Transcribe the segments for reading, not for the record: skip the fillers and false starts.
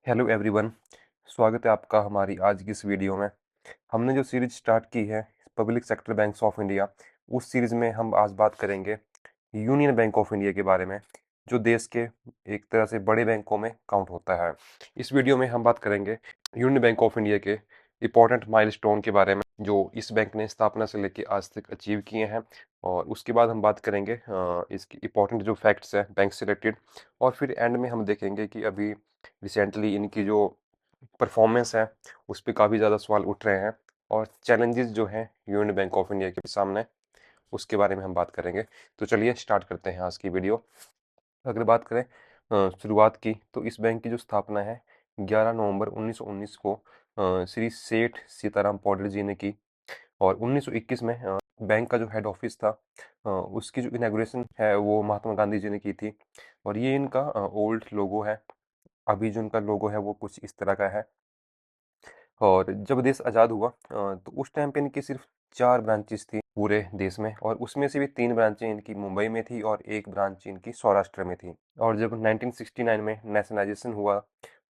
Hello everyone. स्वागत है आपका हमारी आज की इस वीडियो में। हमने जो सीरीज स्टार्ट की है public sector banks of India, उस सीरीज में हम आज बात करेंगे यूनियन बैंक ऑफ इंडिया के बारे में, जो देश के एक तरह से बड़े बैंकों में काउंट होता है। इस वीडियो में हम बात करेंगे यूनियन बैंक ऑफ इंडिया के इम्पोर्टेंट माइलस्टोन के बारे में जो इस बैंक ने स्थापना से लेकर आज तक अचीव किए हैं, और उसके बाद हम बात करेंगे इसकी इम्पोर्टेंट जो फैक्ट्स हैं बैंक से रिलेटेड, और फिर एंड में हम देखेंगे कि अभी रिसेंटली इनकी जो परफॉर्मेंस है उस पर काफ़ी ज़्यादा सवाल उठ रहे हैं, और चैलेंजेस जो हैं यूनियन बैंक ऑफ इंडिया के सामने उसके बारे में हम बात करेंगे। तो चलिए स्टार्ट करते हैं आज की वीडियो। अगर बात करें शुरुआत की, तो इस बैंक की जो स्थापना है 11 नवंबर 1919 को श्री सेठ सीताराम पौडर जी ने की, और 1921 में बैंक का जो हेड ऑफिस था उसकी जो इनाग्रेशन है वो महात्मा गांधी जी ने की थी। और ये इनका ओल्ड लोगो है। अभी जो इनका लोगो है वो कुछ इस तरह का है। और जब देश आज़ाद हुआ तो उस टाइम पे इनकी सिर्फ 4 ब्रांचेस थी पूरे देश में, और उसमें से भी 3 ब्रांचें इनकी मुंबई में थी और 1 ब्रांच इनकी सौराष्ट्र में थी। और जब 1969 में नेशनलाइजेशन हुआ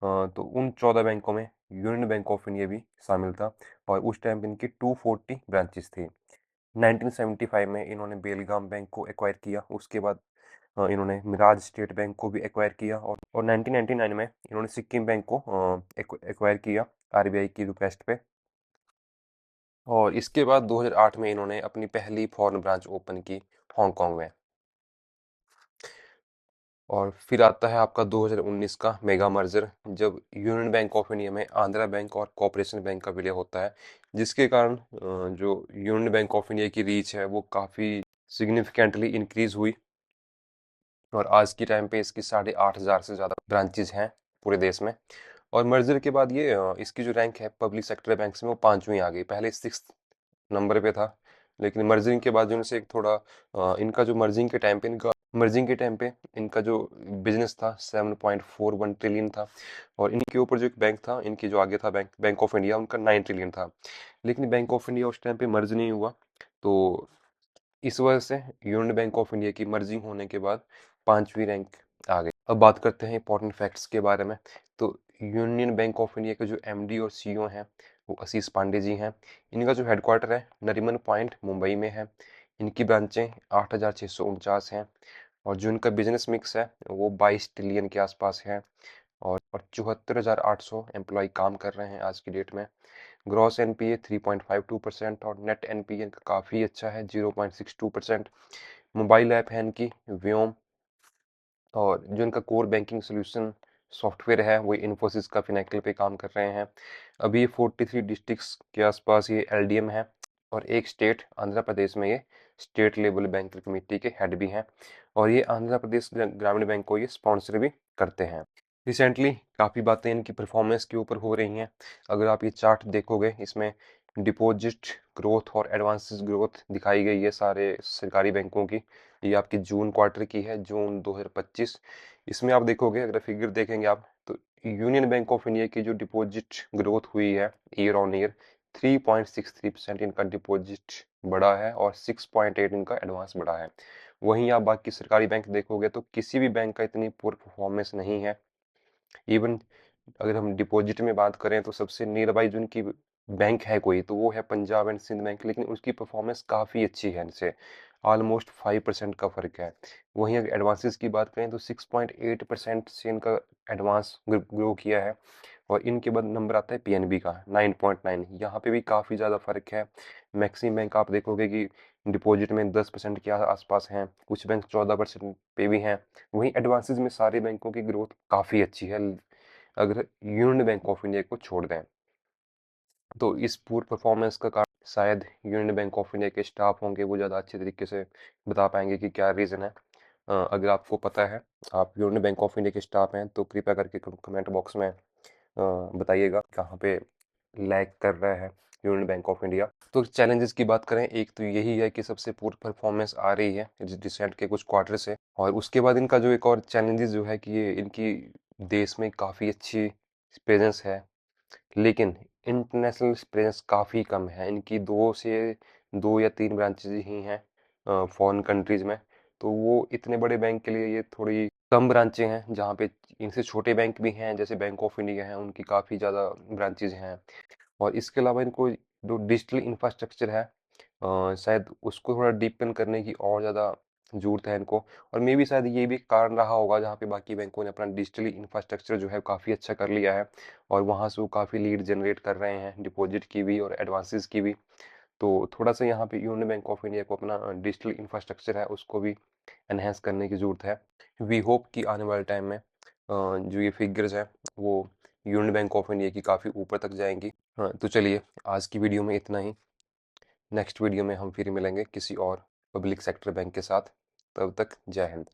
तो उन 14 बैंकों में यूनियन बैंक ऑफ इंडिया भी शामिल था, और उस टाइम पे इनकी 240 ब्रांचेस थी। 1975 में इन्होंने बेलगाम बैंक को एक्वायर किया। उसके बाद इन्होंने मिराज स्टेट बैंक को भी एक्वायर किया, और 1999 में इन्होंने सिक्किम बैंक को एक्वायर किया आरबीआई की रिक्वेस्ट पे। और इसके बाद 2008 में इन्होंने अपनी पहली फॉरेन ब्रांच ओपन की हांगकांग में। और फिर आता है आपका 2019 का मेगा मर्जर, जब यूनियन बैंक ऑफ इंडिया में आंध्रा बैंक और कोऑपरेशन बैंक का विलय होता है, जिसके कारण जो यूनियन बैंक ऑफ इंडिया की रीच है वो काफ़ी सिग्निफिकेंटली इंक्रीज हुई, और आज के टाइम पे इसकी 8,500 से ज़्यादा ब्रांचेज हैं पूरे देश में। और मर्जर के बाद ये इसकी जो रैंक है पब्लिक सेक्टर बैंक्स में वो 5वीं आ गई। पहले 6 नंबर पे था, लेकिन मर्जिंग के बाद जो इनसे एक थोड़ा इनका जो मर्जिंग के टाइम पे इनका जो बिजनेस था 7.41 ट्रिलियन था, और इनके ऊपर जो एक बैंक था इनकी जो आगे था बैंक बैंक ऑफ इंडिया, उनका 9 ट्रिलियन था। लेकिन बैंक ऑफ इंडिया उस टाइम पे मर्ज नहीं हुआ, तो इस वजह से यूनियन बैंक ऑफ इंडिया की मर्जिंग होने के बाद 5वीं रैंक आ गई। अब बात करते हैं इंपॉर्टेंट फैक्ट्स के बारे में। तो यूनियन बैंक ऑफ इंडिया के जो एमडी और सीईओ हैं वो आशीष पांडे जी हैं। इनका जो हेडक्वार्टर है नरीमन पॉइंट मुंबई में है। इनकी ब्रांचें 8,649 हैं, और जो इनका बिजनेस मिक्स है वो 22 ट्रिलियन के आसपास है, और 74,800 एम्प्लॉय काम कर रहे हैं आज की डेट में। ग्रॉस एनपीए 3.52% और नेट एनपीए इनका काफ़ी अच्छा है 0.62%। मोबाइल ऐप है इनकी व्योम, और जो इनका कोर बैंकिंग सोल्यूशन सॉफ्टवेयर है वो इन्फोसिस का फिनेकल पे काम कर रहे हैं। अभी 43 डिस्ट्रिक्ट्स के आसपास ये एलडीएम है, और एक स्टेट आंध्र प्रदेश में ये स्टेट लेवल बैंकिंग कमेटी के हेड भी हैं, और ये आंध्र प्रदेश ग्रामीण बैंक को ये स्पॉन्सर भी करते हैं। रिसेंटली काफ़ी बातें इनकी परफॉर्मेंस के ऊपर हो रही हैं। अगर आप ये चार्ट देखोगे इसमें डिपॉजिट ग्रोथ और एडवांसेस ग्रोथ दिखाई गई है सारे सरकारी बैंकों की। ये आपकी जून क्वार्टर की है, जून 2025। इसमें आप देखोगे, अगर फिगर देखेंगे आप, तो यूनियन बैंक ऑफ इंडिया की जो डिपॉजिट ग्रोथ हुई है ईयर ऑन ईयर 3.63% इनका डिपॉजिट बढ़ा है, और 6.8 इनका एडवांस बढ़ा है। वहीं आप बाकी सरकारी बैंक देखोगे तो किसी भी बैंक का इतनी पुअर परफॉर्मेंस नहीं है। इवन अगर हम डिपॉजिट में बात करें तो सबसे नियर बाई जो इनकी बैंक है कोई, तो वो है पंजाब एंड सिंध बैंक, लेकिन उसकी परफॉर्मेंस काफ़ी अच्छी है इनसे, ऑलमोस्ट 5% का फर्क है। वहीं अगर एडवांसेस की बात करें तो 6.8% से इनका एडवांस ग्रो किया है, और इनके बाद नंबर आता है पीएनबी का 9.9। यहाँ पे भी काफ़ी ज़्यादा फर्क है। मैक्सिम बैंक आप देखोगे कि डिपॉजिट में 10% के आसपास हैं, कुछ बैंक 14% पे भी हैं। वहीं एडवांसेस में सारे बैंकों की ग्रोथ काफ़ी अच्छी है, अगर यूनियन बैंक ऑफ इंडिया को छोड़ दें। तो इस पूरे परफॉर्मेंस का कारण शायद यूनियन बैंक ऑफ इंडिया के स्टाफ होंगे, वो ज़्यादा अच्छे तरीके से बता पाएंगे कि क्या रीज़न है। अगर आपको पता है, आप यूनियन बैंक ऑफ इंडिया के स्टाफ हैं, तो कृपया करके कमेंट बॉक्स में बताइएगा कहाँ पे लैग कर रहा है यूनियन बैंक ऑफ इंडिया। तो चैलेंजेस की बात करें, एक तो यही है कि सबसे पूरी परफॉर्मेंस आ रही है रिसेंट के कुछ क्वार्टर से, और उसके बाद इनका जो एक और चैलेंजेस जो है कि ये इनकी देश में काफ़ी अच्छी प्रेजेंस है, लेकिन इंटरनेशनल प्रेजेंस काफ़ी कम है। इनकी 2 या 3 ब्रांचेज ही हैं फॉरेन कंट्रीज़ में, तो वो इतने बड़े बैंक के लिए ये थोड़ी कम ब्रांचें हैं, जहाँ पे इनसे छोटे बैंक भी हैं, जैसे बैंक ऑफ इंडिया हैं, उनकी काफ़ी ज़्यादा ब्रांचेज़ हैं। और इसके अलावा इनको जो डिजिटल इंफ्रास्ट्रक्चर है, शायद उसको थोड़ा डीपन करने की और ज़्यादा ज़रूरत है इनको। और मे बी शायद ये भी कारण रहा होगा जहाँ पे बाकी बैंकों ने अपना डिजिटली इंफ्रास्ट्रक्चर जो है काफ़ी अच्छा कर लिया है, और वहाँ से वो काफ़ी लीड जनरेट कर रहे हैं, डिपॉजिट की भी और एडवांसेस की भी। तो थोड़ा सा यहाँ पे यूनियन बैंक ऑफ इंडिया को अपना डिजिटल इंफ्रास्ट्रक्चर है उसको भी एनहेंस करने की ज़रूरत है। वी होप कि आने वाले टाइम में जो ये फिगर्स हैं वो यूनियन बैंक ऑफ इंडिया की काफ़ी ऊपर तक जाएंगी। हाँ, तो चलिए आज की वीडियो में इतना ही। नेक्स्ट वीडियो में हम फिर मिलेंगे किसी और पब्लिक सेक्टर बैंक के साथ। तब तक जय हिंद।